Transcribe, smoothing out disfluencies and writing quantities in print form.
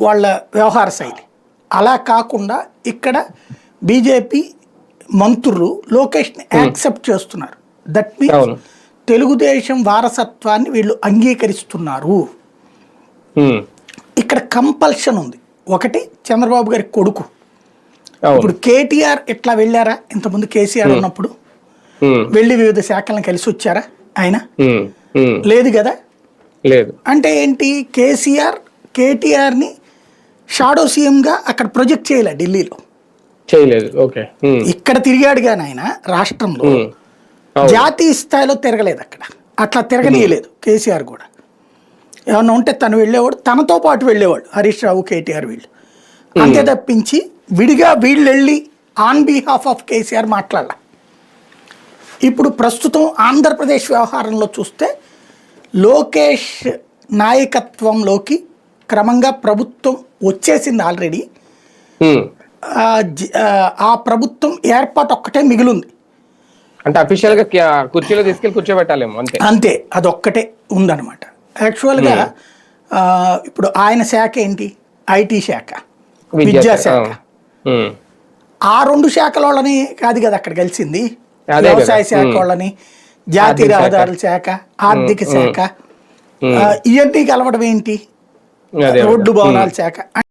వాళ్ళ వ్యవహార శైలి. అలా కాకుండా ఇక్కడ బీజేపీ మంత్రులు లోకేష్ని యాక్సెప్ట్ చేస్తున్నారు. దట్ మీన్స్ తెలుగుదేశం వారసత్వాన్ని వీళ్ళు అంగీకరిస్తున్నారు. ఇక్కడ కంపల్షన్ ఉంది. ఒకటి, చంద్రబాబు గారి కొడుకు. ఇప్పుడు కేటీఆర్ ఇట్లా వెళ్ళారా ఇంతకుముందు కేసీఆర్ ఉన్నప్పుడు? వెళ్ళి వివిధ శాఖలను కలిసి వచ్చారా ఆయన? లేదు కదా. లేదు అంటే ఏంటి, కేటీఆర్ని షాడో సీఎంగా అక్కడ ప్రొజెక్ట్ చేయలే, ఢిల్లీలో చేయలేదు. ఓకే, ఇక్కడ తిరిగాడు కానీ ఆయన రాష్ట్రంలో జాతీయ స్థాయిలో తిరగలేదు. అక్కడ అట్లా తిరగనీయలేదు కేసీఆర్ కూడా. ఏమన్నా ఉంటే తను వెళ్ళేవాడు, తనతో పాటు వెళ్ళేవాడు హరీష్ రావు, కేటీఆర్ వీళ్ళు. అంతే తప్పించి విడిగా వీళ్ళు వెళ్ళి ఆన్ బిహాఫ్ ఆఫ్ కేసీఆర్ మాట్లాడాల. ఇప్పుడు ప్రస్తుతం ఆంధ్రప్రదేశ్ వ్యవహారంలో చూస్తే లోకేష్ నాయకత్వంలోకి క్రమంగా ప్రభుత్వం వచ్చేసింది ఆల్రెడీ. ఆ ప్రభుత్వం ఏర్పాటు ఒక్కటే మిగిలింది. అంటే అఫీషియల్ గా కుర్చీలో తీసుకెళ్లి కూర్చోబెట్టాలేమో అంతే, అదొక్కటే ఉందన్నమాట. యాక్చువల్గా ఇప్పుడు ఆయన శాఖ ఏంటి, ఐటీ శాఖ, విద్యాశాఖ. ఆ రెండు శాఖల వాళ్ళని కాదు కదా అక్కడ కలిసింది, వ్యవసాయ శాఖ వాళ్ళని, జాతీయ రహదారుల శాఖ, ఆర్థిక శాఖ, ఇవన్నీ కలవడం ఏంటి, రోడ్డు భవనాల శాఖ.